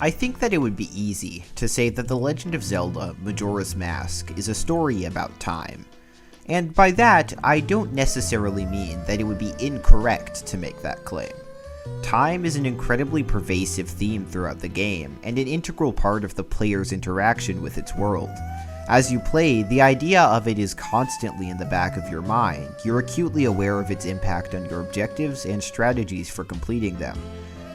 I think that it would be easy to say that The Legend of Zelda Majora's Mask is a story about time. And by that, I don't necessarily mean that it would be incorrect to make that claim. Time is an incredibly pervasive theme throughout the game, and an integral part of the player's interaction with its world. As you play, the idea of it is constantly in the back of your mind. You're acutely aware of its impact on your objectives and strategies for completing them.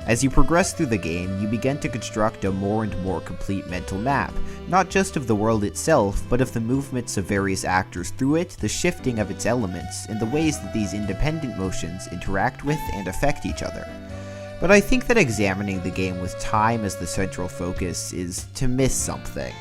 As you progress through the game, you begin to construct a more and more complete mental map, not just of the world itself, but of the movements of various actors through it, the shifting of its elements, and the ways that these independent motions interact with and affect each other. But I think that examining the game with time as the central focus is to miss something.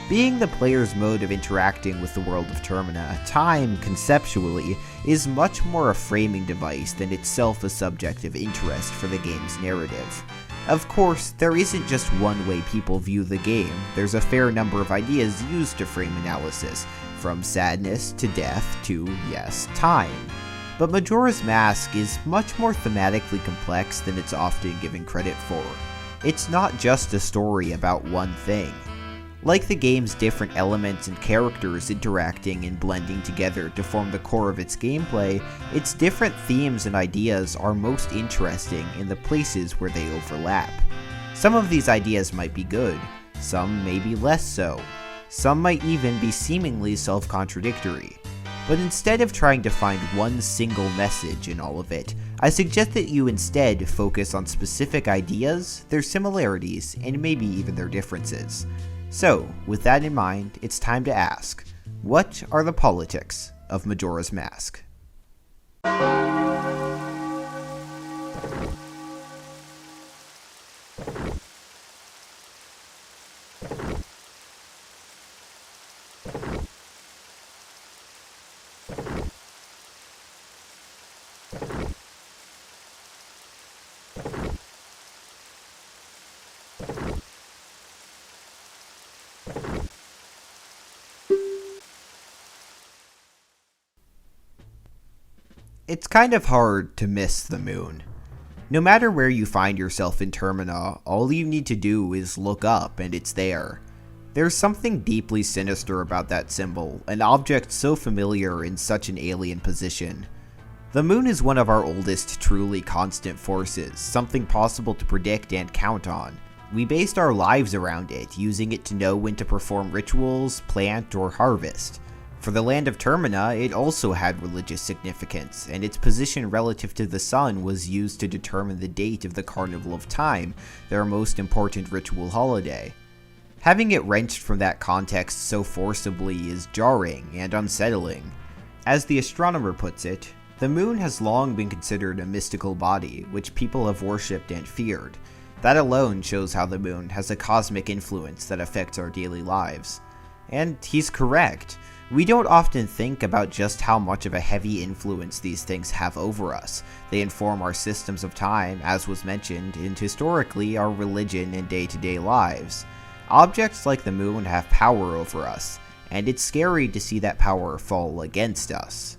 Being the player's mode of interacting with the world of Termina, time, conceptually, is much more a framing device than itself a subject of interest for the game's narrative. Of course, there isn't just one way people view the game. There's a fair number of ideas used to frame analysis, from sadness to death to, yes, time. But Majora's Mask is much more thematically complex than it's often given credit for. It's not just a story about one thing. Like the game's different elements and characters interacting and blending together to form the core of its gameplay, its different themes and ideas are most interesting in the places where they overlap. Some of these ideas might be good, some may be less so. Some might even be seemingly self-contradictory. But instead of trying to find one single message in all of it, I suggest that you instead focus on specific ideas, their similarities, and maybe even their differences. So, with that in mind, it's time to ask, what are the politics of Majora's Mask? It's kind of hard to miss the moon. No matter where you find yourself in Termina, all you need to do is look up and it's there. There's something deeply sinister about that symbol, an object so familiar in such an alien position. The moon is one of our oldest truly constant forces, something possible to predict and count on. We based our lives around it, using it to know when to perform rituals, plant, or harvest. For the land of Termina, it also had religious significance, and its position relative to the sun was used to determine the date of the Carnival of Time, their most important ritual holiday. Having it wrenched from that context so forcibly is jarring and unsettling. As the astronomer puts it, the moon has long been considered a mystical body, which people have worshipped and feared. That alone shows how the moon has a cosmic influence that affects our daily lives. And he's correct. We don't often think about just how much of a heavy influence these things have over us. They inform our systems of time, as was mentioned, and historically our religion and day-to-day lives. Objects like the moon have power over us, and it's scary to see that power fall against us.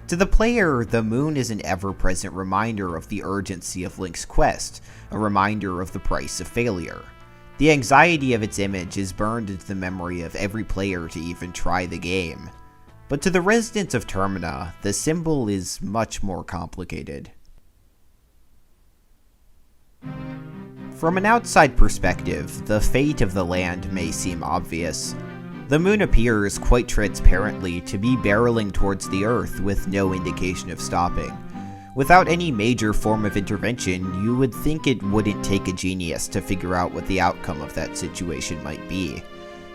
To the player, the moon is an ever-present reminder of the urgency of Link's quest, a reminder of the price of failure. The anxiety of its image is burned into the memory of every player to even try the game. But to the residents of Termina, the symbol is much more complicated. From an outside perspective, the fate of the land may seem obvious. The moon appears quite transparently to be barreling towards the Earth with no indication of stopping. Without any major form of intervention, you would think it wouldn't take a genius to figure out what the outcome of that situation might be.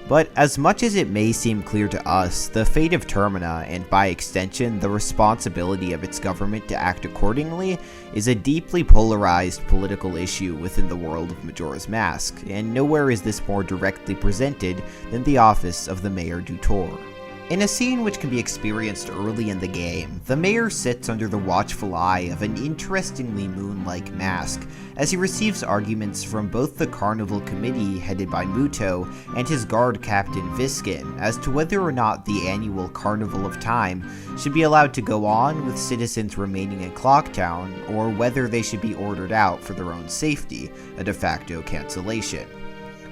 But as much as it may seem clear to us, the fate of Termina, and by extension the responsibility of its government to act accordingly, is a deeply polarized political issue within the world of Majora's Mask, and nowhere is this more directly presented than the office of the Mayor du Tour. In a scene which can be experienced early in the game, the mayor sits under the watchful eye of an interestingly moon-like mask as he receives arguments from both the Carnival Committee headed by Muto and his guard captain Viskin as to whether or not the annual Carnival of Time should be allowed to go on with citizens remaining in Clocktown, or whether they should be ordered out for their own safety, a de facto cancellation.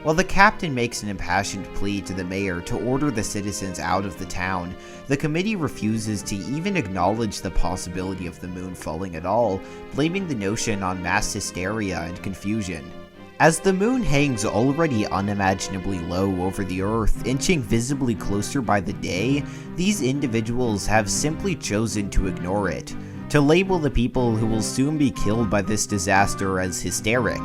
While the captain makes an impassioned plea to the mayor to order the citizens out of the town, the committee refuses to even acknowledge the possibility of the moon falling at all, blaming the notion on mass hysteria and confusion. As the moon hangs already unimaginably low over the Earth, inching visibly closer by the day, these individuals have simply chosen to ignore it, to label the people who will soon be killed by this disaster as hysteric,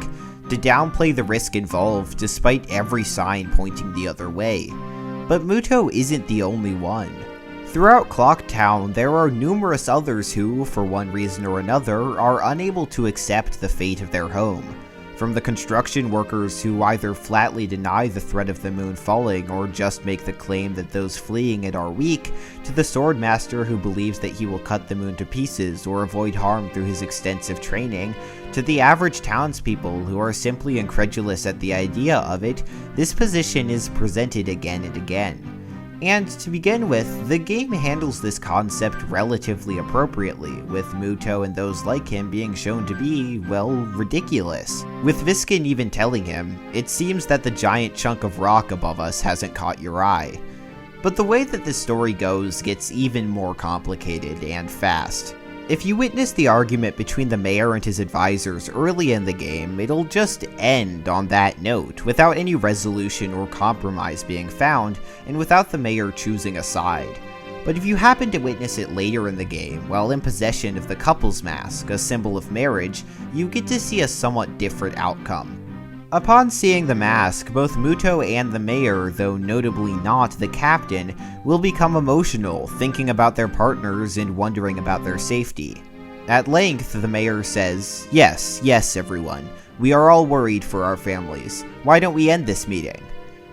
to downplay the risk involved despite every sign pointing the other way. But Muto isn't the only one. Throughout Clocktown, there are numerous others who, for one reason or another, are unable to accept the fate of their home. From the construction workers who either flatly deny the threat of the moon falling or just make the claim that those fleeing it are weak, to the swordmaster who believes that he will cut the moon to pieces or avoid harm through his extensive training, to the average townspeople who are simply incredulous at the idea of it, this position is presented again and again. And to begin with, the game handles this concept relatively appropriately, with Muto and those like him being shown to be, well, ridiculous. With Viskin even telling him, "It seems that the giant chunk of rock above us hasn't caught your eye." But the way that this story goes gets even more complicated and fast. If you witness the argument between the mayor and his advisors early in the game, it'll just end on that note, without any resolution or compromise being found, and without the mayor choosing a side. But if you happen to witness it later in the game, while in possession of the couple's mask, a symbol of marriage, you get to see a somewhat different outcome. Upon seeing the mask, both Muto and the mayor, though notably not the captain, will become emotional, thinking about their partners and wondering about their safety. At length, the mayor says, yes, everyone. We are all worried for our families. Why don't we end this meeting?"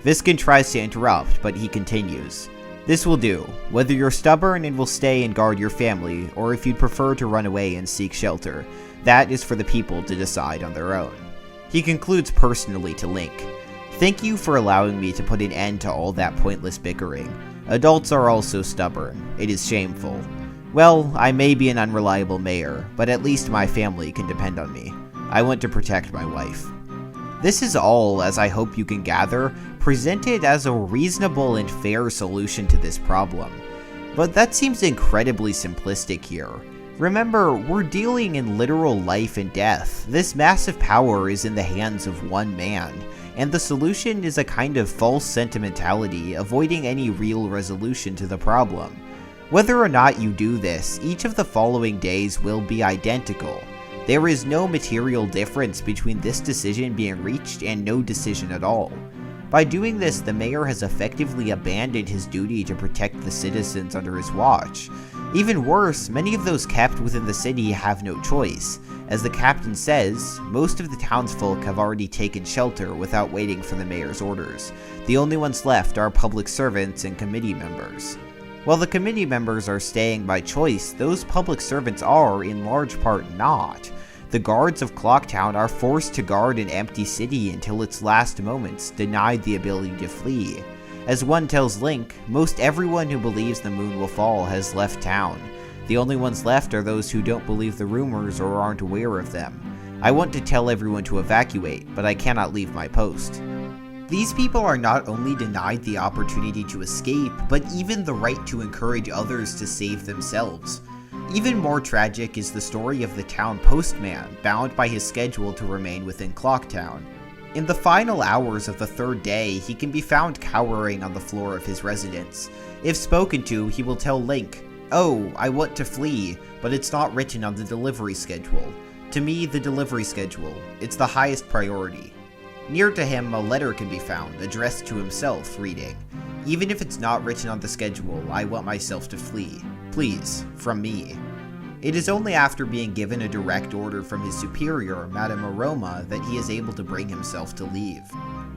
Viskin tries to interrupt, but he continues. "This will do, whether you're stubborn and will stay and guard your family, or if you'd prefer to run away and seek shelter. That is for the people to decide on their own." He concludes personally to Link. "Thank you for allowing me to put an end to all that pointless bickering. Adults are also stubborn. It is shameful. Well, I may be an unreliable mayor, but at least my family can depend on me. I want to protect my wife." This is all, as I hope you can gather, presented as a reasonable and fair solution to this problem. But that seems incredibly simplistic here. Remember, we're dealing in literal life and death. This massive power is in the hands of one man, and the solution is a kind of false sentimentality, avoiding any real resolution to the problem. Whether or not you do this, each of the following days will be identical. There is no material difference between this decision being reached and no decision at all. By doing this, the mayor has effectively abandoned his duty to protect the citizens under his watch. Even worse, many of those kept within the city have no choice. As the captain says, most of the townsfolk have already taken shelter without waiting for the mayor's orders. The only ones left are public servants and committee members. While the committee members are staying by choice, those public servants are, in large part, not. The guards of Clocktown are forced to guard an empty city until its last moments, denied the ability to flee. As one tells Link, most everyone who believes the moon will fall has left town. The only ones left are those who don't believe the rumors or aren't aware of them. I want to tell everyone to evacuate, but I cannot leave my post. These people are not only denied the opportunity to escape, but even the right to encourage others to save themselves. Even more tragic is the story of the Town Postman, bound by his schedule to remain within Clocktown. In the final hours of the third day, he can be found cowering on the floor of his residence. If spoken to, he will tell Link, "Oh, I want to flee, but it's not written on the delivery schedule. To me, the delivery schedule, it's the highest priority." Near to him, a letter can be found, addressed to himself, reading, "Even if it's not written on the schedule, I want myself to flee. Please, from me." It is only after being given a direct order from his superior, Madame Aroma, that he is able to bring himself to leave.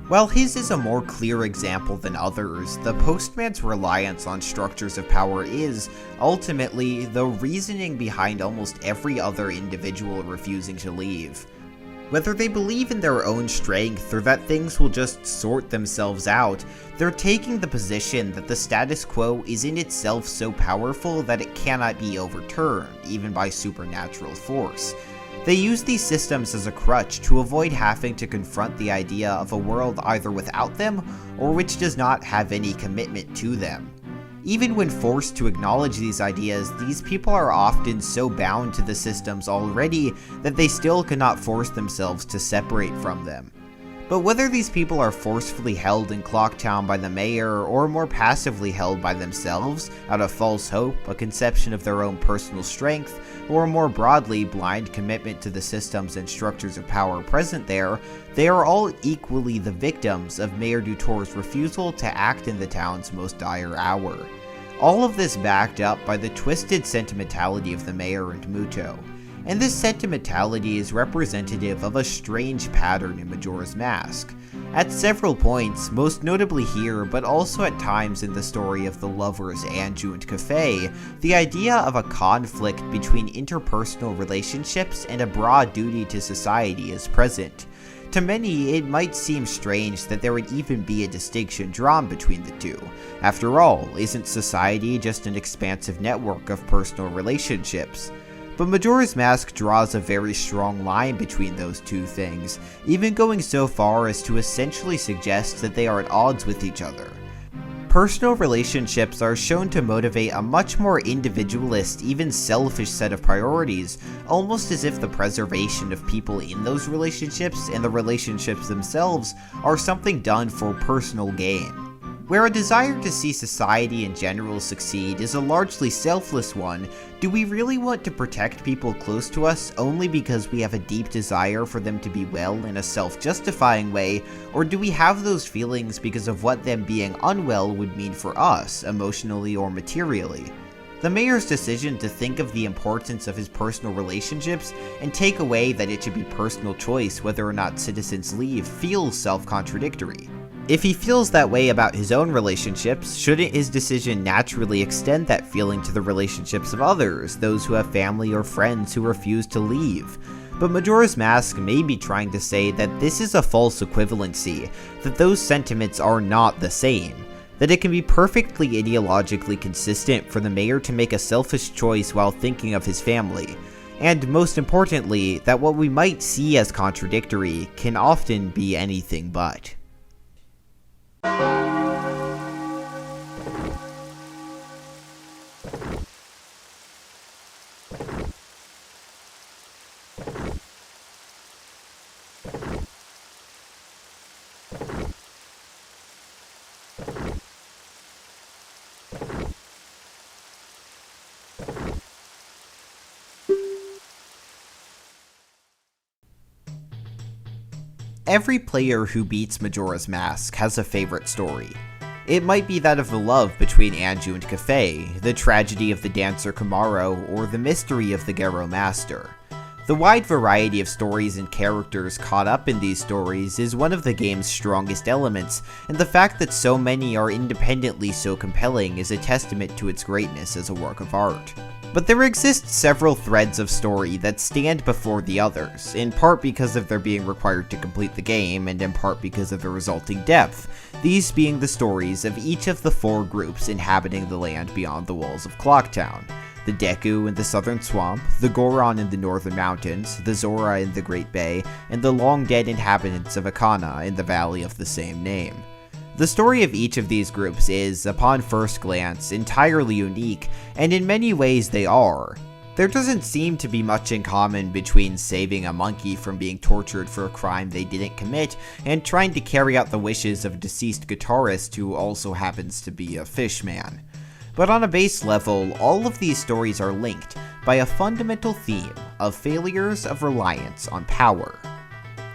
While his is a more clear example than others, the postman's reliance on structures of power is, ultimately, the reasoning behind almost every other individual refusing to leave. Whether they believe in their own strength or that things will just sort themselves out, they're taking the position that the status quo is in itself so powerful that it cannot be overturned, even by supernatural force. They use these systems as a crutch to avoid having to confront the idea of a world either without them or which does not have any commitment to them. Even when forced to acknowledge these ideas, these people are often so bound to the systems already that they still cannot force themselves to separate from them. But whether these people are forcefully held in Clocktown by the mayor, or more passively held by themselves, out of false hope, a conception of their own personal strength, or more broadly, blind commitment to the systems and structures of power present there, they are all equally the victims of Mayor Dutour's refusal to act in the town's most dire hour. All of this backed up by the twisted sentimentality of the mayor and Muto. And this sentimentality is representative of a strange pattern in Majora's Mask. At several points, most notably here, but also at times in the story of the lovers Anju and Kafei, the idea of a conflict between interpersonal relationships and a broad duty to society is present. To many, it might seem strange that there would even be a distinction drawn between the two. After all, isn't society just an expansive network of personal relationships? But Majora's Mask draws a very strong line between those two things, even going so far as to essentially suggest that they are at odds with each other. Personal relationships are shown to motivate a much more individualist, even selfish set of priorities, almost as if the preservation of people in those relationships and the relationships themselves are something done for personal gain. Where a desire to see society in general succeed is a largely selfless one, do we really want to protect people close to us only because we have a deep desire for them to be well in a self-justifying way, or do we have those feelings because of what them being unwell would mean for us, emotionally or materially? The mayor's decision to think of the importance of his personal relationships and take away that it should be personal choice whether or not citizens leave feels self-contradictory. If he feels that way about his own relationships, shouldn't his decision naturally extend that feeling to the relationships of others, those who have family or friends who refuse to leave? But Majora's Mask may be trying to say that this is a false equivalency, that those sentiments are not the same, that it can be perfectly ideologically consistent for the mayor to make a selfish choice while thinking of his family, and most importantly, that what we might see as contradictory can often be anything but. Every player who beats Majora's Mask has a favorite story. It might be that of the love between Anju and Kafei, the tragedy of the dancer Komaro, or the mystery of the Garo Master. The wide variety of stories and characters caught up in these stories is one of the game's strongest elements, and the fact that so many are independently so compelling is a testament to its greatness as a work of art. But there exist several threads of story that stand before the others, in part because of their being required to complete the game, and in part because of the resulting depth, these being the stories of each of the four groups inhabiting the land beyond the walls of Clocktown. The Deku in the southern swamp, the Goron in the northern mountains, the Zora in the Great Bay, and the long-dead inhabitants of Akana in the valley of the same name. The story of each of these groups is, upon first glance, entirely unique, and in many ways they are. There doesn't seem to be much in common between saving a monkey from being tortured for a crime they didn't commit, and trying to carry out the wishes of a deceased guitarist who also happens to be a fish man. But on a base level, all of these stories are linked by a fundamental theme of failures of reliance on power.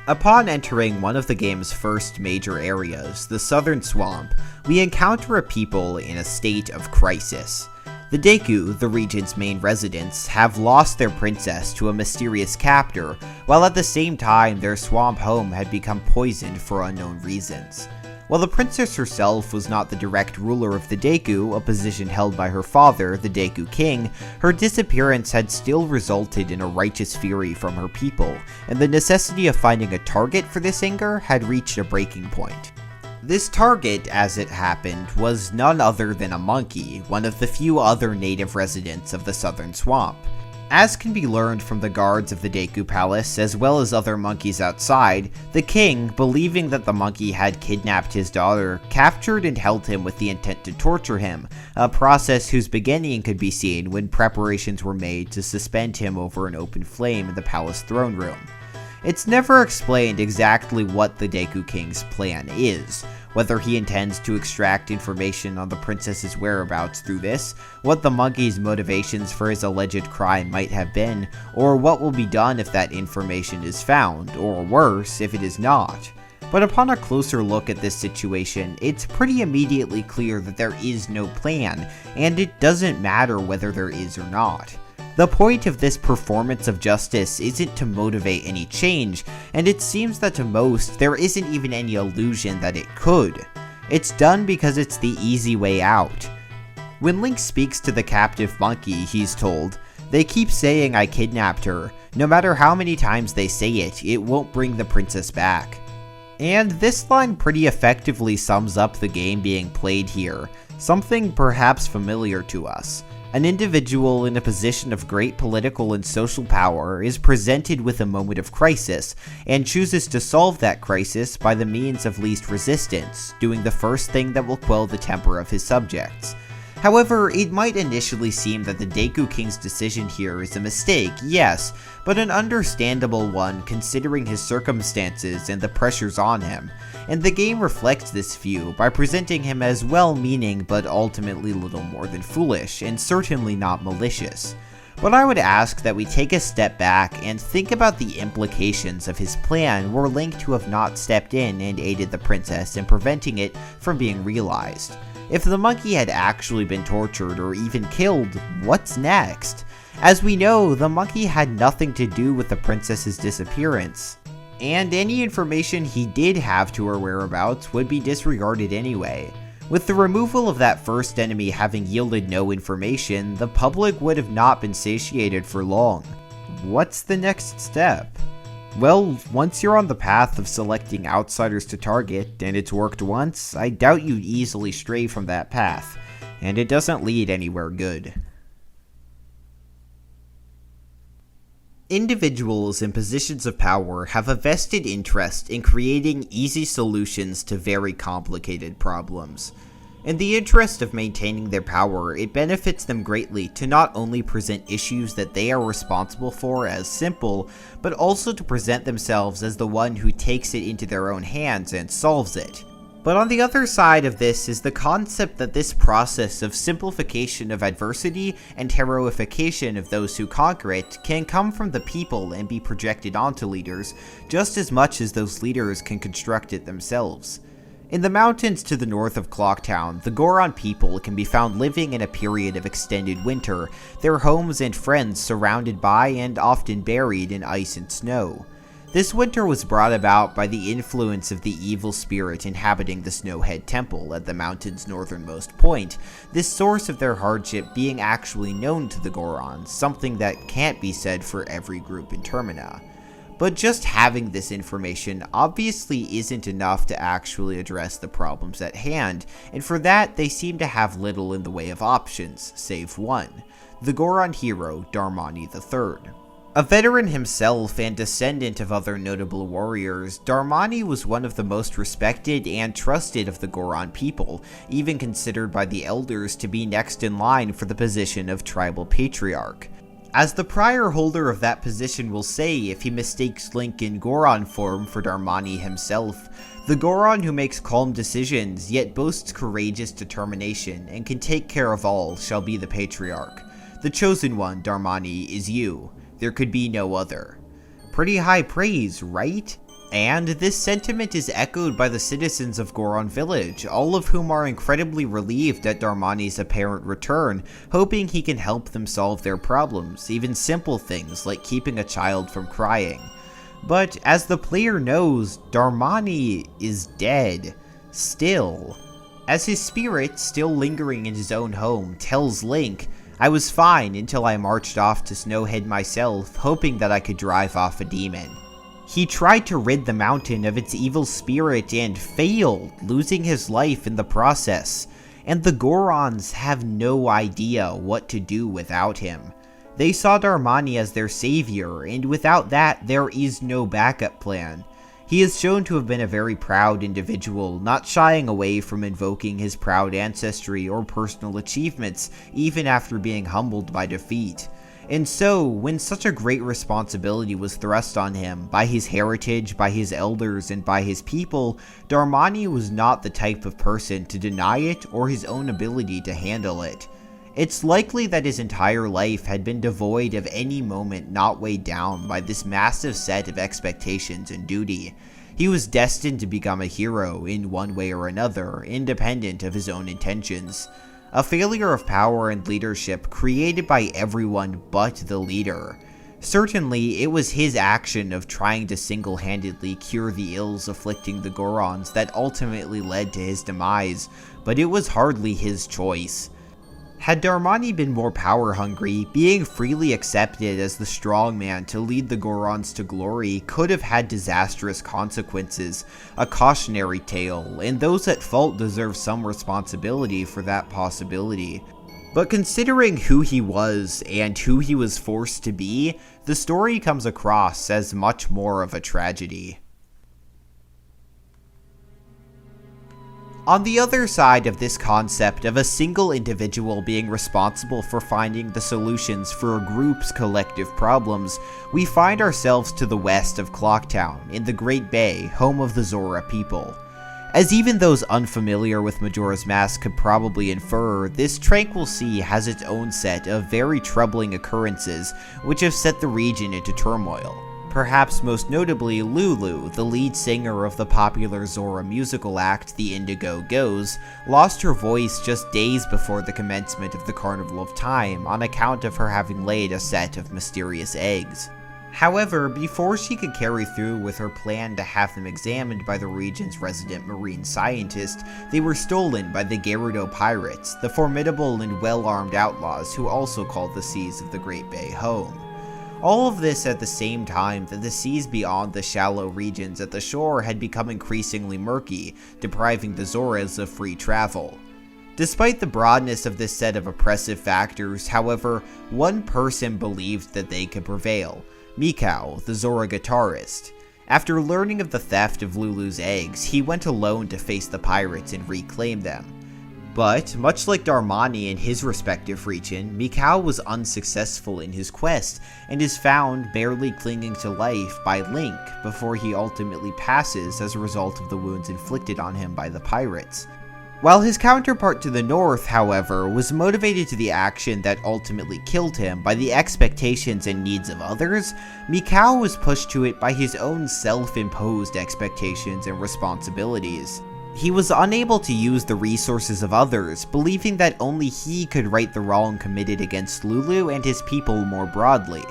Upon entering one of the game's first major areas, the Southern Swamp, we encounter a people in a state of crisis. The Deku, the region's main residents, have lost their princess to a mysterious captor, while at the same time their swamp home had become poisoned for unknown reasons. While the princess herself was not the direct ruler of the Deku, a position held by her father, the Deku King, her disappearance had still resulted in a righteous fury from her people, and the necessity of finding a target for this anger had reached a breaking point. This target, as it happened, was none other than a monkey, one of the few other native residents of the Southern Swamp. As can be learned from the guards of the Deku Palace, as well as other monkeys outside, the king, believing that the monkey had kidnapped his daughter, captured and held him with the intent to torture him, a process whose beginning could be seen when preparations were made to suspend him over an open flame in the palace throne room. It's never explained exactly what the Deku King's plan is, whether he intends to extract information on the princess's whereabouts through this, what the monkey's motivations for his alleged crime might have been, or what will be done if that information is found, or worse, if it is not. But upon a closer look at this situation, it's pretty immediately clear that there is no plan, and it doesn't matter whether there is or not. The point of this performance of justice isn't to motivate any change, and it seems that to most, there isn't even any illusion that it could. It's done because it's the easy way out. When Link speaks to the captive monkey, he's told, "They keep saying I kidnapped her. No matter how many times they say it, it won't bring the princess back." And this line pretty effectively sums up the game being played here, something perhaps familiar to us. An individual in a position of great political and social power is presented with a moment of crisis, and chooses to solve that crisis by the means of least resistance, doing the first thing that will quell the temper of his subjects. However, it might initially seem that the Deku King's decision here is a mistake, yes, but an understandable one considering his circumstances and the pressures on him, and the game reflects this view by presenting him as well-meaning but ultimately little more than foolish, and certainly not malicious. But I would ask that we take a step back and think about the implications of his plan were Link to have not stepped in and aided the princess in preventing it from being realized. If the monkey had actually been tortured or even killed, what's next? As we know, the monkey had nothing to do with the princess's disappearance, and any information he did have to her whereabouts would be disregarded anyway. With the removal of that first enemy having yielded no information, the public would have not been satiated for long. What's the next step? Well, once you're on the path of selecting outsiders to target, and it's worked once, I doubt you'd easily stray from that path, and it doesn't lead anywhere good. Individuals in positions of power have a vested interest in creating easy solutions to very complicated problems. In the interest of maintaining their power, it benefits them greatly to not only present issues that they are responsible for as simple, but also to present themselves as the one who takes it into their own hands and solves it. But on the other side of this is the concept that this process of simplification of adversity and heroification of those who conquer it can come from the people and be projected onto leaders, just as much as those leaders can construct it themselves. In the mountains to the north of Clocktown, the Goron people can be found living in a period of extended winter, their homes and friends surrounded by and often buried in ice and snow. This winter was brought about by the influence of the evil spirit inhabiting the Snowhead Temple at the mountain's northernmost point, this source of their hardship being actually known to the Gorons, something that can't be said for every group in Termina. But just having this information obviously isn't enough to actually address the problems at hand, and for that they seem to have little in the way of options, save one: the Goron hero, Darmani III. A veteran himself and descendant of other notable warriors, Darmani was one of the most respected and trusted of the Goron people, even considered by the elders to be next in line for the position of tribal patriarch. As the prior holder of that position will say if he mistakes Link in Goron form for Darmani himself, the Goron who makes calm decisions yet boasts courageous determination and can take care of all shall be the patriarch. The chosen one, Darmani, is you. There could be no other. Pretty high praise, right? And this sentiment is echoed by the citizens of Goron Village, all of whom are incredibly relieved at Darmani's apparent return, hoping he can help them solve their problems, even simple things like keeping a child from crying. But as the player knows, Darmani is dead. Still. As his spirit, still lingering in his own home, tells Link, "I was fine until I marched off to Snowhead myself, hoping that I could drive off a demon." He tried to rid the mountain of its evil spirit and failed, losing his life in the process. And the Gorons have no idea what to do without him. They saw Darmani as their savior, and without that, there is no backup plan. He is shown to have been a very proud individual, not shying away from invoking his proud ancestry or personal achievements, even after being humbled by defeat. And so, when such a great responsibility was thrust on him, by his heritage, by his elders, and by his people, Darmani was not the type of person to deny it or his own ability to handle it. It's likely that his entire life had been devoid of any moment not weighed down by this massive set of expectations and duty. He was destined to become a hero in one way or another, independent of his own intentions. A failure of power and leadership created by everyone but the leader. Certainly, it was his action of trying to single-handedly cure the ills afflicting the Gorons that ultimately led to his demise, but it was hardly his choice. Had Darmani been more power-hungry, being freely accepted as the strongman to lead the Gorons to glory could have had disastrous consequences, a cautionary tale, and those at fault deserve some responsibility for that possibility. But considering who he was and who he was forced to be, the story comes across as much more of a tragedy. On the other side of this concept of a single individual being responsible for finding the solutions for a group's collective problems, we find ourselves to the west of Clocktown, in the Great Bay, home of the Zora people. As even those unfamiliar with Majora's Mask could probably infer, this tranquil sea has its own set of very troubling occurrences which have set the region into turmoil. Perhaps most notably, Lulu, the lead singer of the popular Zora musical act The Indigo Goes, lost her voice just days before the commencement of the Carnival of Time on account of her having laid a set of mysterious eggs. However, before she could carry through with her plan to have them examined by the region's resident marine scientist, they were stolen by the Gyarados pirates, the formidable and well-armed outlaws who also called the seas of the Great Bay home. All of this at the same time that the seas beyond the shallow regions at the shore had become increasingly murky, depriving the Zoras of free travel. Despite the broadness of this set of oppressive factors, however, one person believed that they could prevail: Mikao, the Zora guitarist. After learning of the theft of Lulu's eggs, he went alone to face the pirates and reclaim them. But, much like Darmani in his respective region, Mikao was unsuccessful in his quest, and is found barely clinging to life by Link before he ultimately passes as a result of the wounds inflicted on him by the pirates. While his counterpart to the north, however, was motivated to the action that ultimately killed him by the expectations and needs of others, Mikao was pushed to it by his own self-imposed expectations and responsibilities. He was unable to use the resources of others, believing that only he could right the wrong committed against Lulu and his people more broadly.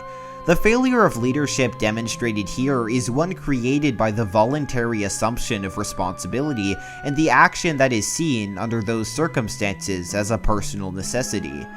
The failure of leadership demonstrated here is one created by the voluntary assumption of responsibility and the action that is seen under those circumstances as a personal necessity.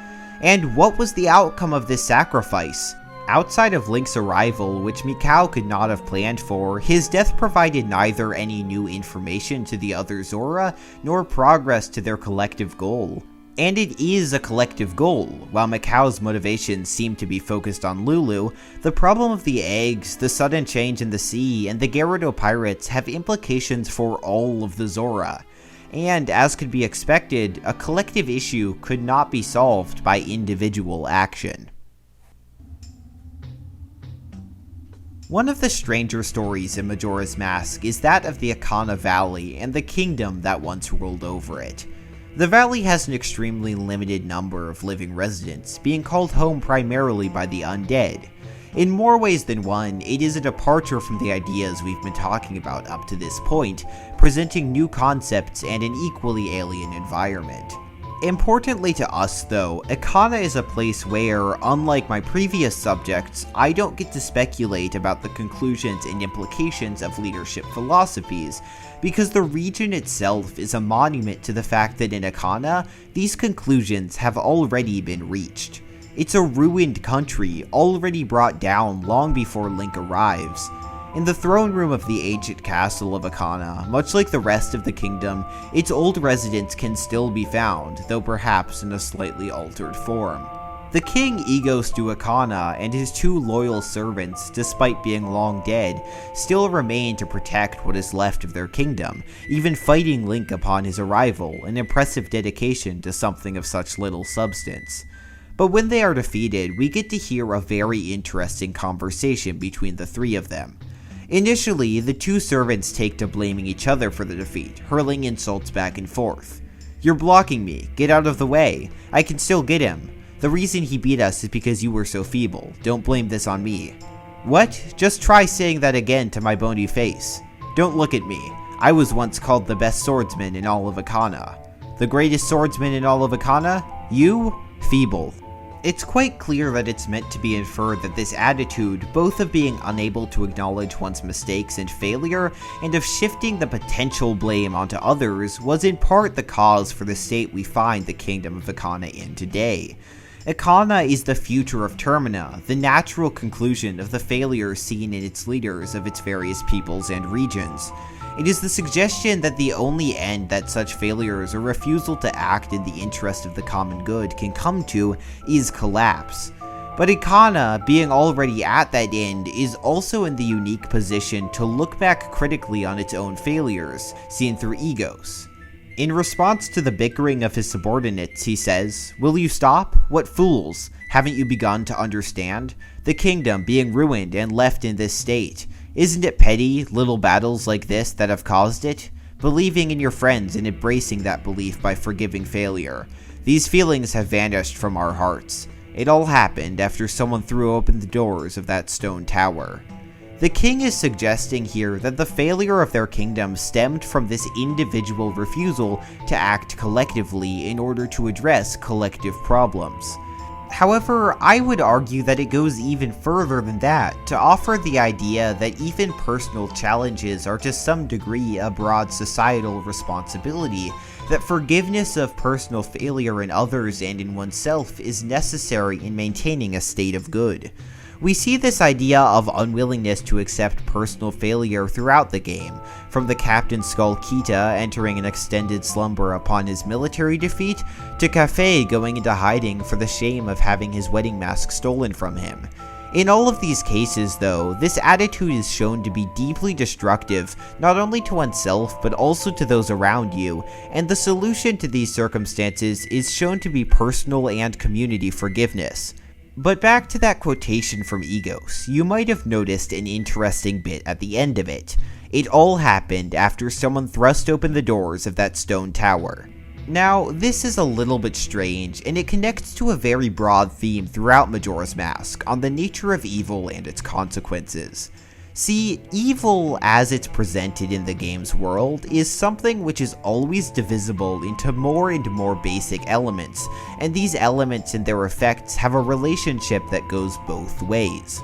And what was the outcome of this sacrifice? Outside of Link's arrival, which Mikao could not have planned for, his death provided neither any new information to the other Zora, nor progress to their collective goal. And it is a collective goal. While Mikao's motivations seem to be focused on Lulu, the problem of the eggs, the sudden change in the sea, and the Gyarados pirates have implications for all of the Zora. And, as could be expected, a collective issue could not be solved by individual action. One of the stranger stories in Majora's Mask is that of the Akana Valley and the kingdom that once ruled over it. The valley has an extremely limited number of living residents, being called home primarily by the undead. In more ways than one, it is a departure from the ideas we've been talking about up to this point, presenting new concepts and an equally alien environment. Importantly to us though, Akana is a place where, unlike my previous subjects, I don't get to speculate about the conclusions and implications of leadership philosophies, because the region itself is a monument to the fact that in Akana, these conclusions have already been reached. It's a ruined country, already brought down long before Link arrives. In the throne room of the ancient castle of Akana, much like the rest of the kingdom, its old residents can still be found, though perhaps in a slightly altered form. The king Egos Duakana and his 2 loyal servants, despite being long dead, still remain to protect what is left of their kingdom, even fighting Link upon his arrival, an impressive dedication to something of such little substance. But when they are defeated, we get to hear a very interesting conversation between the 3 of them. Initially, the 2 servants take to blaming each other for the defeat, hurling insults back and forth. "You're blocking me, get out of the way, I can still get him. The reason he beat us is because you were so feeble. Don't blame this on me." "What? Just try saying that again to my bony face. Don't look at me. I was once called the best swordsman in all of Akana." "The greatest swordsman in all of Akana? You? Feeble." It's quite clear that it's meant to be inferred that this attitude, both of being unable to acknowledge one's mistakes and failure, and of shifting the potential blame onto others, was in part the cause for the state we find the Kingdom of Akana in today. Akana is the future of Termina, the natural conclusion of the failures seen in its leaders of its various peoples and regions. It is the suggestion that the only end that such failures or refusal to act in the interest of the common good can come to is collapse. But Akana, being already at that end, is also in the unique position to look back critically on its own failures, seen through Egos. In response to the bickering of his subordinates, he says, "Will you stop? What fools! Haven't you begun to understand? The kingdom being ruined and left in this state. Isn't it petty, little battles like this that have caused it? Believing in your friends and embracing that belief by forgiving failure. These feelings have vanished from our hearts. It all happened after someone threw open the doors of that stone tower." The king is suggesting here that the failure of their kingdom stemmed from this individual refusal to act collectively in order to address collective problems. However, I would argue that it goes even further than that, to offer the idea that even personal challenges are to some degree a broad societal responsibility, that forgiveness of personal failure in others and in oneself is necessary in maintaining a state of good. We see this idea of unwillingness to accept personal failure throughout the game, from the Captain Skull Kita entering an extended slumber upon his military defeat, to Kafei going into hiding for the shame of having his wedding mask stolen from him. In all of these cases, though, this attitude is shown to be deeply destructive, not only to oneself, but also to those around you, and the solution to these circumstances is shown to be personal and community forgiveness. But back to that quotation from Egos, you might have noticed an interesting bit at the end of it. It all happened after someone thrust open the doors of that stone tower. Now, this is a little bit strange, and it connects to a very broad theme throughout Majora's Mask on the nature of evil and its consequences. See, evil as it's presented in the game's world is something which is always divisible into more and more basic elements, and these elements and their effects have a relationship that goes both ways.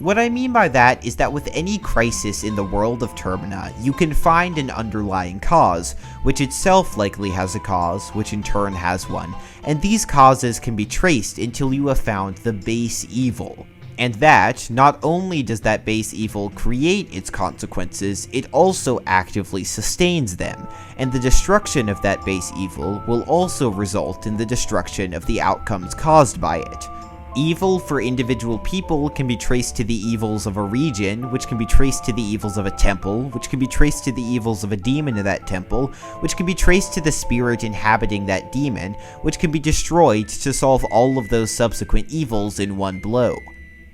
What I mean by that is that with any crisis in the world of Termina, you can find an underlying cause, which itself likely has a cause, which in turn has one, and these causes can be traced until you have found the base evil. And that, not only does that base evil create its consequences, it also actively sustains them, and the destruction of that base evil will also result in the destruction of the outcomes caused by it. Evil for individual people can be traced to the evils of a region, which can be traced to the evils of a temple, which can be traced to the evils of a demon in that temple, which can be traced to the spirit inhabiting that demon, which can be destroyed to solve all of those subsequent evils in one blow.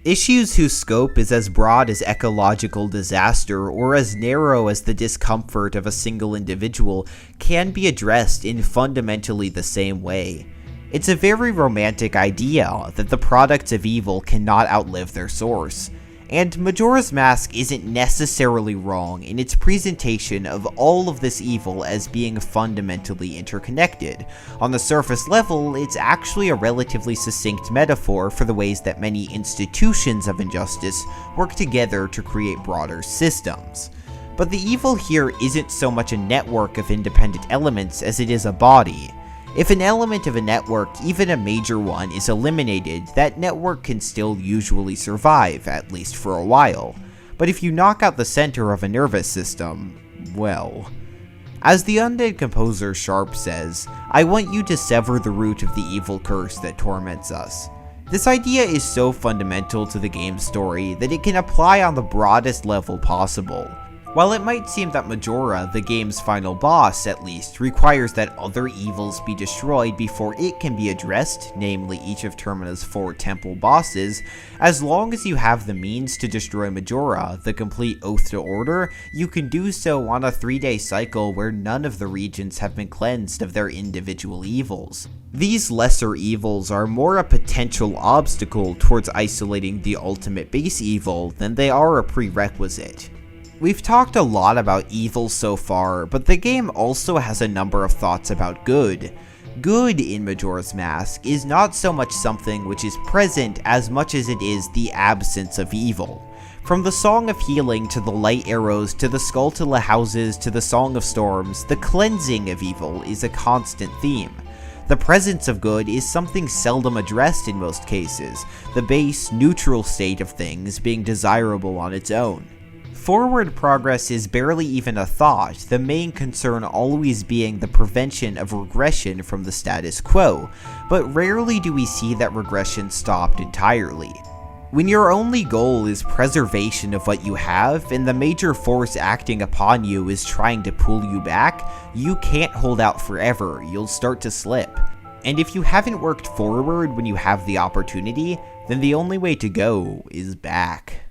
Issues whose scope is as broad as ecological disaster or as narrow as the discomfort of a single individual can be addressed in fundamentally the same way. It's a very romantic idea that the products of evil cannot outlive their source, and Majora's Mask isn't necessarily wrong in its presentation of all of this evil as being fundamentally interconnected. On the surface level, it's actually a relatively succinct metaphor for the ways that many institutions of injustice work together to create broader systems. But the evil here isn't so much a network of independent elements as it is a body. If an element of a network, even a major one, is eliminated, that network can still usually survive, at least for a while. But if you knock out the center of a nervous system, well. As the undead composer Sharp says, "I want you to sever the root of the evil curse that torments us." This idea is so fundamental to the game's story that it can apply on the broadest level possible. While it might seem that Majora, the game's final boss at least, requires that other evils be destroyed before it can be addressed, namely each of Termina's 4 temple bosses, as long as you have the means to destroy Majora, the complete Oath to Order, you can do so on a 3-day cycle where none of the regions have been cleansed of their individual evils. These lesser evils are more a potential obstacle towards isolating the ultimate base evil than they are a prerequisite. We've talked a lot about evil so far, but the game also has a number of thoughts about good. Good in Majora's Mask is not so much something which is present as much as it is the absence of evil. From the Song of Healing to the Light Arrows to the Skulltula Houses to the Song of Storms, the cleansing of evil is a constant theme. The presence of good is something seldom addressed in most cases, the base, neutral state of things being desirable on its own. Forward progress is barely even a thought, the main concern always being the prevention of regression from the status quo, but rarely do we see that regression stopped entirely. When your only goal is preservation of what you have, and the major force acting upon you is trying to pull you back, you can't hold out forever, you'll start to slip. And if you haven't worked forward when you have the opportunity, then the only way to go is back.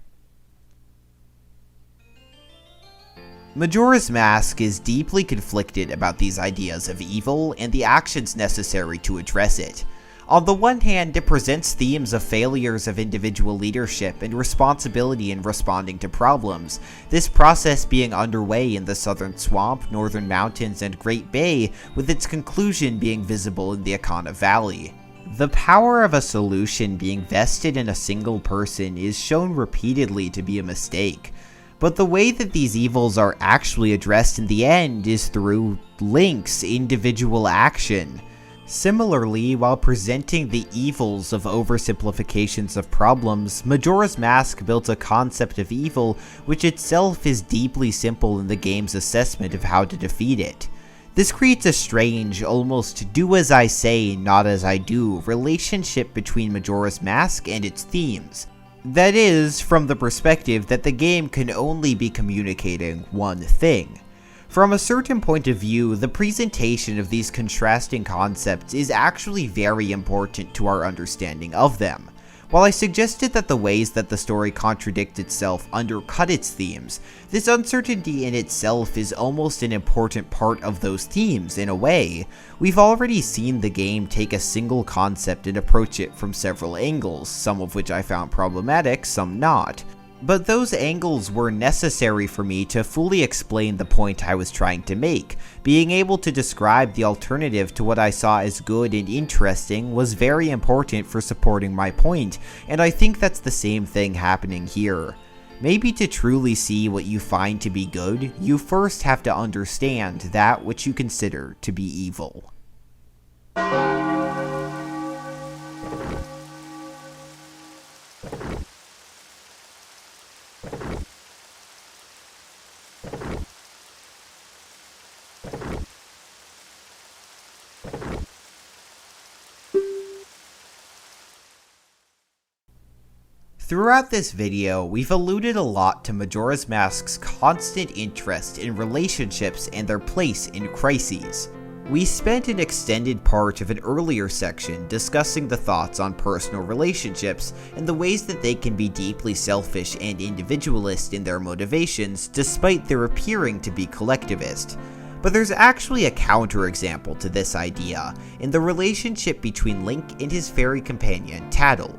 Majora's Mask is deeply conflicted about these ideas of evil and the actions necessary to address it. On the one hand, it presents themes of failures of individual leadership and responsibility in responding to problems, this process being underway in the Southern Swamp, Northern Mountains, and Great Bay, with its conclusion being visible in the Akana Valley. The power of a solution being vested in a single person is shown repeatedly to be a mistake. But the way that these evils are actually addressed in the end is through Link's individual action. Similarly, while presenting the evils of oversimplifications of problems, Majora's Mask built a concept of evil which itself is deeply simple in the game's assessment of how to defeat it. This creates a strange, almost do as I say, not as I do relationship between Majora's Mask and its themes. That is, from the perspective that the game can only be communicating one thing. From a certain point of view, the presentation of these contrasting concepts is actually very important to our understanding of them. While I suggested that the ways that the story contradicts itself undercut its themes, this uncertainty in itself is almost an important part of those themes in a way. We've already seen the game take a single concept and approach it from several angles, some of which I found problematic, some not. But those angles were necessary for me to fully explain the point I was trying to make. Being able to describe the alternative to what I saw as good and interesting was very important for supporting my point, and I think that's the same thing happening here. Maybe to truly see what you find to be good, you first have to understand that which you consider to be evil. Throughout this video, we've alluded a lot to Majora's Mask's constant interest in relationships and their place in crises. We spent an extended part of an earlier section discussing the thoughts on personal relationships and the ways that they can be deeply selfish and individualist in their motivations despite their appearing to be collectivist. But there's actually a counterexample to this idea in the relationship between Link and his fairy companion, Tattle.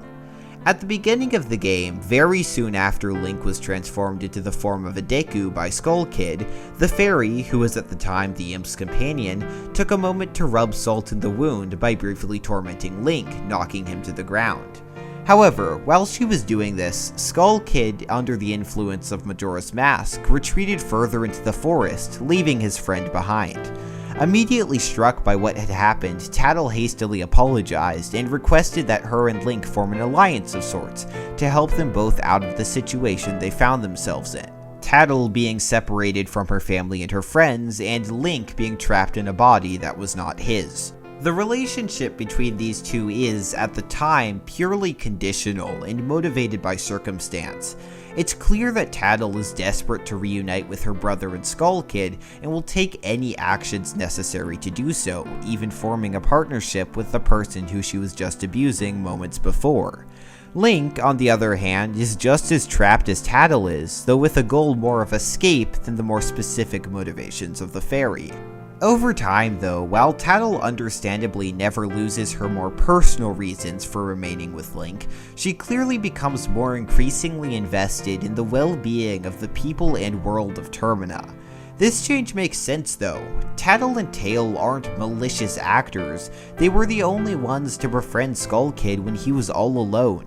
At the beginning of the game, very soon after Link was transformed into the form of a Deku by Skull Kid, the fairy, who was at the time the imp's companion, took a moment to rub salt in the wound by briefly tormenting Link, knocking him to the ground. However, while she was doing this, Skull Kid, under the influence of Majora's Mask, retreated further into the forest, leaving his friend behind. Immediately struck by what had happened, Tattle hastily apologized and requested that her and Link form an alliance of sorts to help them both out of the situation they found themselves in. Tattle being separated from her family and her friends, and Link being trapped in a body that was not his. The relationship between these two is, at the time, purely conditional and motivated by circumstance. It's clear that Tattle is desperate to reunite with her brother and Skull Kid and will take any actions necessary to do so, even forming a partnership with the person who she was just abusing moments before. Link, on the other hand, is just as trapped as Tattle is, though with a goal more of escape than the more specific motivations of the fairy. Over time, though, while Tattle understandably never loses her more personal reasons for remaining with Link, she clearly becomes more increasingly invested in the well-being of the people and world of Termina. This change makes sense though. Tattle and Tail aren't malicious actors, they were the only ones to befriend Skull Kid when he was all alone.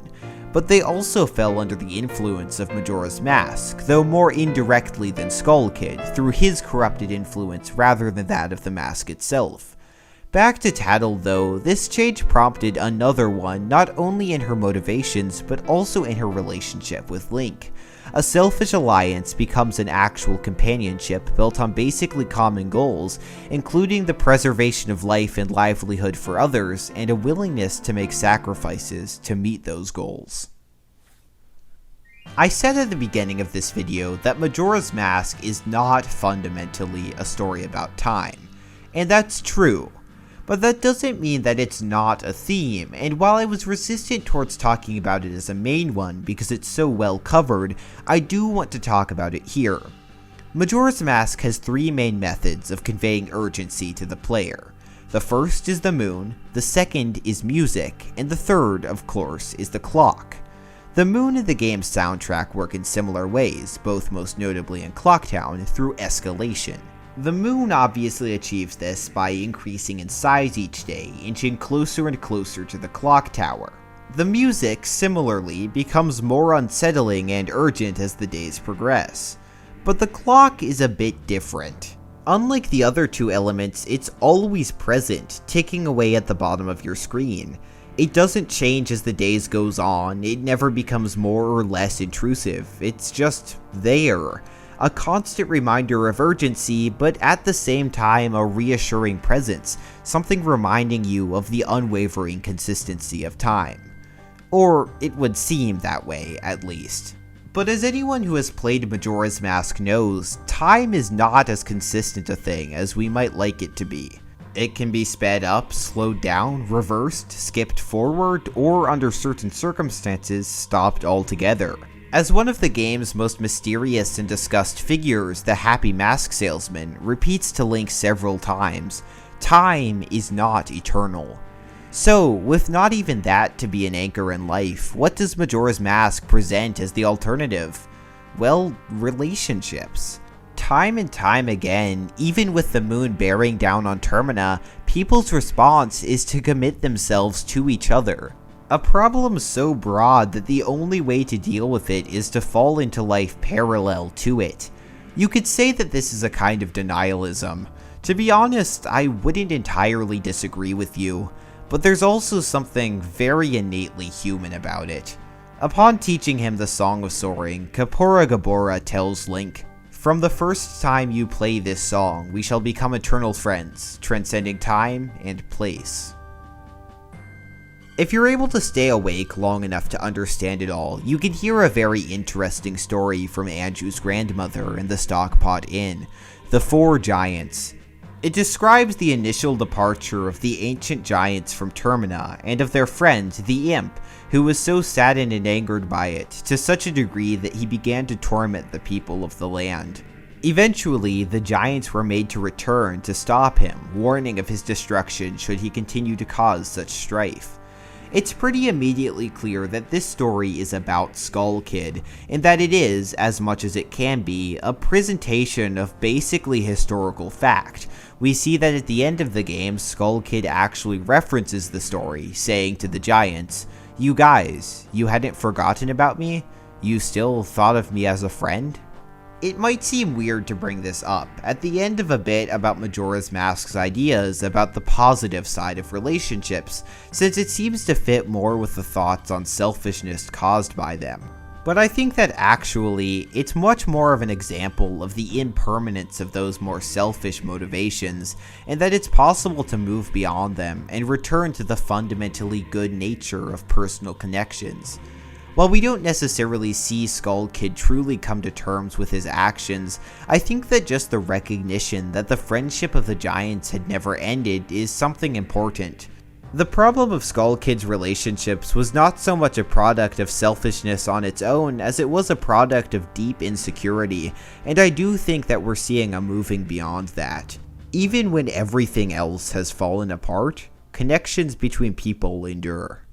But they also fell under the influence of Majora's Mask, though more indirectly than Skull Kid, through his corrupted influence rather than that of the mask itself. Back to Tattle though, this change prompted another one not only in her motivations, but also in her relationship with Link. A selfish alliance becomes an actual companionship built on basically common goals, including the preservation of life and livelihood for others, and a willingness to make sacrifices to meet those goals. I said at the beginning of this video that Majora's Mask is not fundamentally a story about time, and that's true. But that doesn't mean that it's not a theme, and while I was resistant towards talking about it as a main one because it's so well covered, I do want to talk about it here. Majora's Mask has three main methods of conveying urgency to the player. The first is the moon, the second is music, and the third, of course, is the clock. The moon and the game's soundtrack work in similar ways, both most notably in Clocktown, through escalation. The moon obviously achieves this by increasing in size each day, inching closer and closer to the clock tower. The music, similarly, becomes more unsettling and urgent as the days progress. But the clock is a bit different. Unlike the other two elements, it's always present, ticking away at the bottom of your screen. It doesn't change as the days goes on, it never becomes more or less intrusive, it's just there. A constant reminder of urgency, but at the same time a reassuring presence, something reminding you of the unwavering consistency of time. Or it would seem that way, at least. But as anyone who has played Majora's Mask knows, time is not as consistent a thing as we might like it to be. It can be sped up, slowed down, reversed, skipped forward, or under certain circumstances, stopped altogether. As one of the game's most mysterious and discussed figures, the Happy Mask Salesman, repeats to Link several times, time is not eternal. So, with not even that to be an anchor in life, what does Majora's Mask present as the alternative? Well, relationships. Time and time again, even with the moon bearing down on Termina, people's response is to commit themselves to each other. A problem so broad that the only way to deal with it is to fall into life parallel to it. You could say that this is a kind of denialism. To be honest, I wouldn't entirely disagree with you, but there's also something very innately human about it. Upon teaching him the Song of Soaring, Kapora Gabora tells Link, "From the first time you play this song, we shall become eternal friends, transcending time and place." If you're able to stay awake long enough to understand it all, you can hear a very interesting story from Andrew's grandmother in the Stockpot Inn, The Four Giants. It describes the initial departure of the ancient giants from Termina and of their friend, the Imp, who was so saddened and angered by it, to such a degree that he began to torment the people of the land. Eventually, the giants were made to return to stop him, warning of his destruction should he continue to cause such strife. It's pretty immediately clear that this story is about Skull Kid, and that it is, as much as it can be, a presentation of basically historical fact. We see that at the end of the game, Skull Kid actually references the story, saying to the giants, "You guys, you hadn't forgotten about me? You still thought of me as a friend?" It might seem weird to bring this up at the end of a bit about Majora's Mask's ideas about the positive side of relationships, since it seems to fit more with the thoughts on selfishness caused by them. But I think that actually, it's much more of an example of the impermanence of those more selfish motivations, and that it's possible to move beyond them and return to the fundamentally good nature of personal connections. While we don't necessarily see Skull Kid truly come to terms with his actions, I think that just the recognition that the friendship of the giants had never ended is something important. The problem of Skull Kid's relationships was not so much a product of selfishness on its own as it was a product of deep insecurity, and I do think that we're seeing a moving beyond that. Even when everything else has fallen apart, connections between people endure.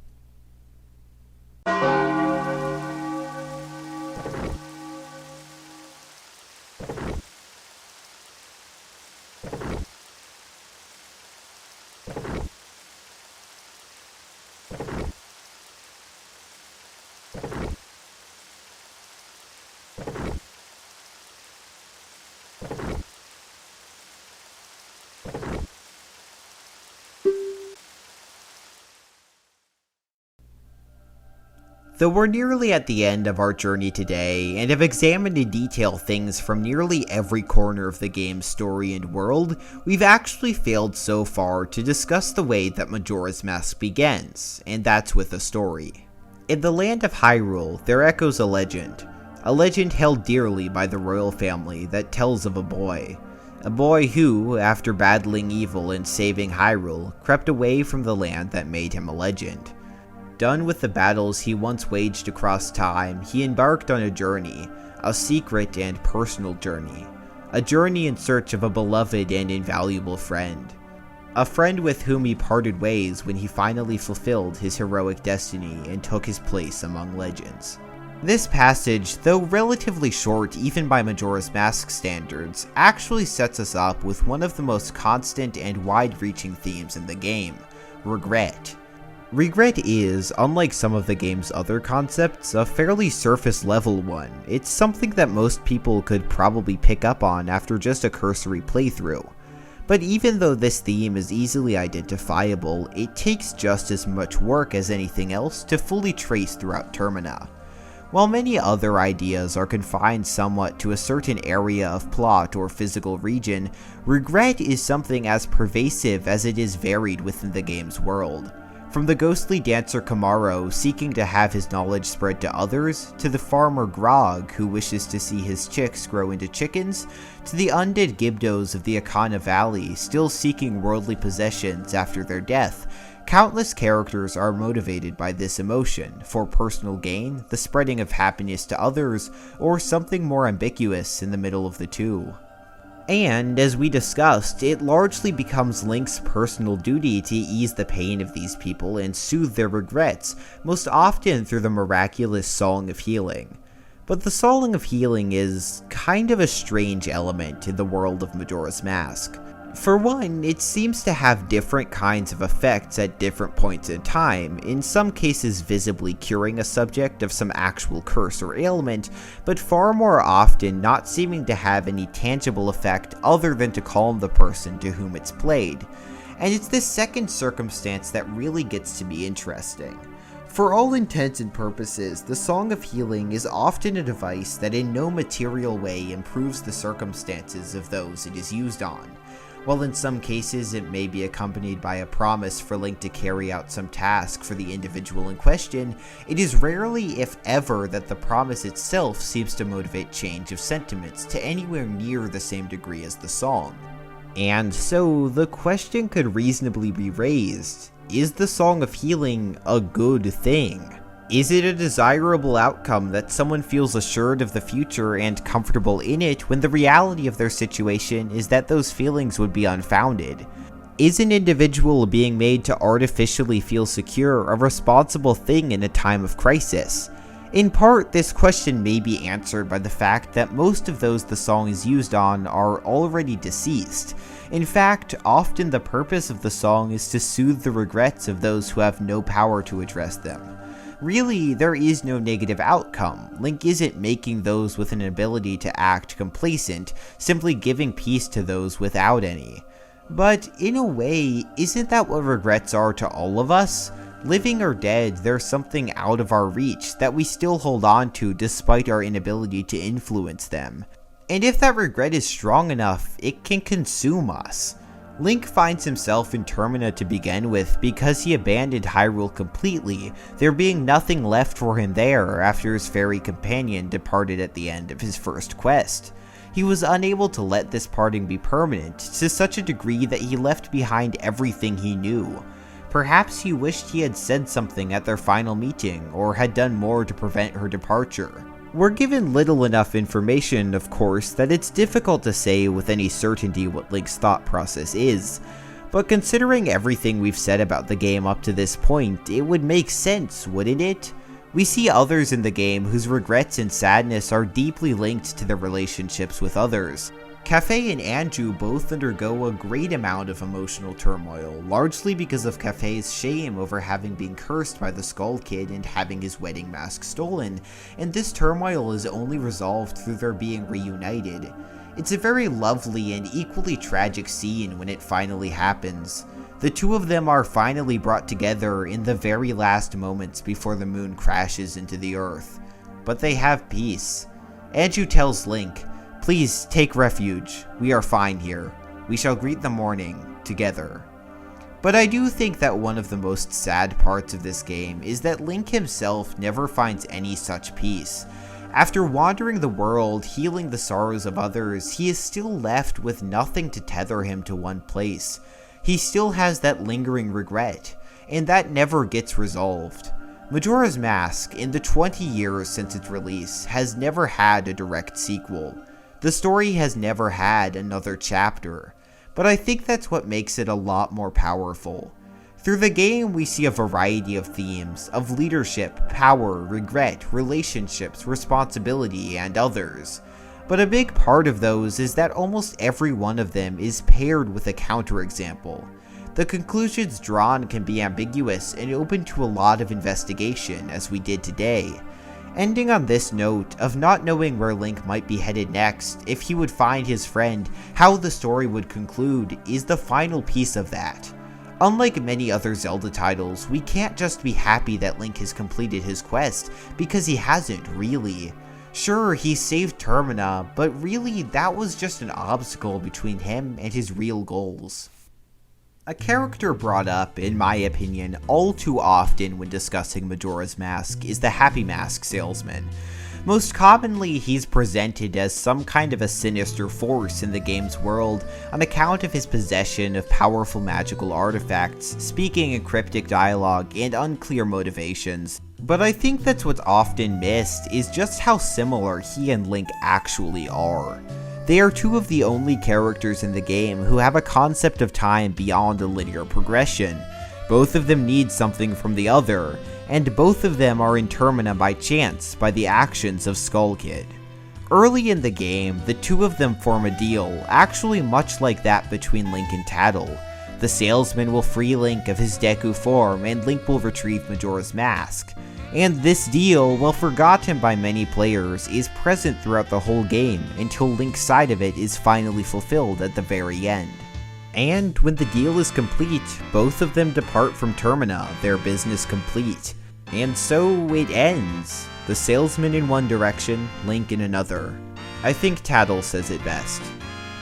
Though we're nearly at the end of our journey today, and have examined in detail things from nearly every corner of the game's story and world, we've actually failed so far to discuss the way that Majora's Mask begins, and that's with a story. In the land of Hyrule, there echoes a legend held dearly by the royal family that tells of a boy who, after battling evil and saving Hyrule, crept away from the land that made him a legend. Done with the battles he once waged across time, he embarked on a journey, a secret and personal journey. A journey in search of a beloved and invaluable friend. A friend with whom he parted ways when he finally fulfilled his heroic destiny and took his place among legends. This passage, though relatively short even by Majora's Mask standards, actually sets us up with one of the most constant and wide-reaching themes in the game: regret. Regret is, unlike some of the game's other concepts, a fairly surface-level one. It's something that most people could probably pick up on after just a cursory playthrough. But even though this theme is easily identifiable, it takes just as much work as anything else to fully trace throughout Termina. While many other ideas are confined somewhat to a certain area of plot or physical region, regret is something as pervasive as it is varied within the game's world. From the ghostly dancer Kamaro seeking to have his knowledge spread to others, to the farmer Grog who wishes to see his chicks grow into chickens, to the undead Gibdos of the Akana Valley still seeking worldly possessions after their death, countless characters are motivated by this emotion, for personal gain, the spreading of happiness to others, or something more ambiguous in the middle of the two. And, as we discussed, it largely becomes Link's personal duty to ease the pain of these people and soothe their regrets, most often through the miraculous Song of Healing. But the Song of Healing is kind of a strange element in the world of Majora's Mask. For one, it seems to have different kinds of effects at different points in time, in some cases visibly curing a subject of some actual curse or ailment, but far more often not seeming to have any tangible effect other than to calm the person to whom it's played. And it's this second circumstance that really gets to be interesting. For all intents and purposes, the Song of Healing is often a device that in no material way improves the circumstances of those it is used on. While in some cases it may be accompanied by a promise for Link to carry out some task for the individual in question, it is rarely, if ever, that the promise itself seems to motivate change of sentiments to anywhere near the same degree as the song. And so, the question could reasonably be raised: is the Song of Healing a good thing? Is it a desirable outcome that someone feels assured of the future and comfortable in it when the reality of their situation is that those feelings would be unfounded? Is an individual being made to artificially feel secure a responsible thing in a time of crisis? In part, this question may be answered by the fact that most of those the song is used on are already deceased. In fact, often the purpose of the song is to soothe the regrets of those who have no power to address them. Really, there is no negative outcome. Link isn't making those with an ability to act complacent, simply giving peace to those without any. But in a way, isn't that what regrets are to all of us? Living or dead, there's something out of our reach that we still hold on to despite our inability to influence them. And if that regret is strong enough, it can consume us. Link finds himself in Termina to begin with because he abandoned Hyrule completely, there being nothing left for him there after his fairy companion departed at the end of his first quest. He was unable to let this parting be permanent, to such a degree that he left behind everything he knew. Perhaps he wished he had said something at their final meeting, or had done more to prevent her departure. We're given little enough information, of course, that it's difficult to say with any certainty what Link's thought process is, but considering everything we've said about the game up to this point, it would make sense, wouldn't it? We see others in the game whose regrets and sadness are deeply linked to their relationships with others. Kafei and Anju both undergo a great amount of emotional turmoil, largely because of Kafei's shame over having been cursed by the Skull Kid and having his wedding mask stolen, and this turmoil is only resolved through their being reunited. It's a very lovely and equally tragic scene when it finally happens. The two of them are finally brought together in the very last moments before the moon crashes into the earth. But they have peace. Anju tells Link, "Please take refuge. We are fine here. We shall greet the morning together." But I do think that one of the most sad parts of this game is that Link himself never finds any such peace. After wandering the world, healing the sorrows of others, he is still left with nothing to tether him to one place. He still has that lingering regret, and that never gets resolved. Majora's Mask, in the 20 years since its release, has never had a direct sequel. The story has never had another chapter, but I think that's what makes it a lot more powerful. Through the game, we see a variety of themes of leadership, power, regret, relationships, responsibility, and others. But a big part of those is that almost every one of them is paired with a counterexample. The conclusions drawn can be ambiguous and open to a lot of investigation, as we did today. Ending on this note of not knowing where Link might be headed next, if he would find his friend, how the story would conclude, is the final piece of that. Unlike many other Zelda titles, we can't just be happy that Link has completed his quest, because he hasn't, really. Sure, he saved Termina, but really that was just an obstacle between him and his real goals. A character brought up, in my opinion, all too often when discussing Majora's Mask is the Happy Mask salesman. Most commonly, he's presented as some kind of a sinister force in the game's world on account of his possession of powerful magical artifacts, speaking in cryptic dialogue, and unclear motivations. But I think that's what's often missed is just how similar he and Link actually are. They are two of the only characters in the game who have a concept of time beyond a linear progression. Both of them need something from the other, and both of them are in Termina by chance by the actions of Skull Kid. Early in the game, the two of them form a deal, actually much like that between Link and Tattle. The salesman will free Link of his Deku form, and Link will retrieve Majora's Mask. And this deal, while forgotten by many players, is present throughout the whole game until Link's side of it is finally fulfilled at the very end. And when the deal is complete, both of them depart from Termina, their business complete. And so it ends. The salesman in one direction, Link in another. I think Tattle says it best.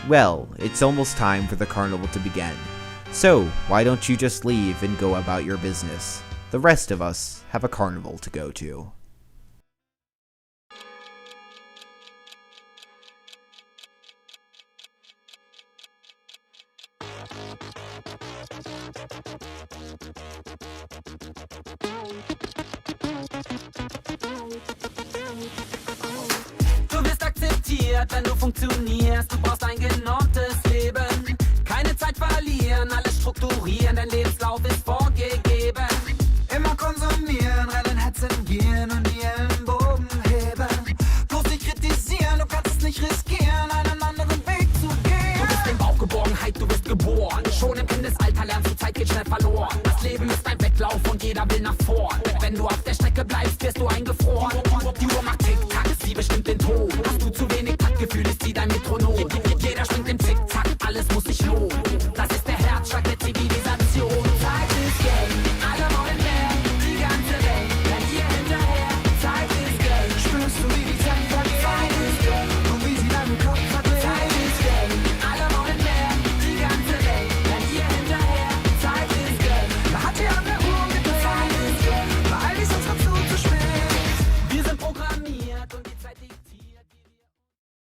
Well, it's almost time for the carnival to begin. So, why don't you just leave and go about your business? The rest of us have a carnival to go to. Du wirst akzeptiert, wenn du funktionierst. Du brauchst ein genormtes Leben. Keine Zeit verlieren, alles strukturieren. Dein Lebenslauf ist vorgegeben. Immer konsumieren, rennen, hetzen, gehen und die Ellenbogen heben. Bloß nicht kritisieren, du kannst es nicht riskieren, einen anderen Weg zu gehen. Du bist in Bauchgeborgenheit, du bist geboren. Schon im Kindesalter lernst du, Zeit geht schnell verloren. Das Leben ist ein Wettlauf und jeder will nach vorn. Wenn du auf der Strecke bleibst, wirst du eingefroren. Die Uhr macht Tick-Tack, sie bestimmt den Ton. Hast du zu wenig Taktgefühl, ist sie dein Metronom. Jeder springt im Zickzack, alles muss sich lohnen. Das ist der Herzschlag der Zivilisation.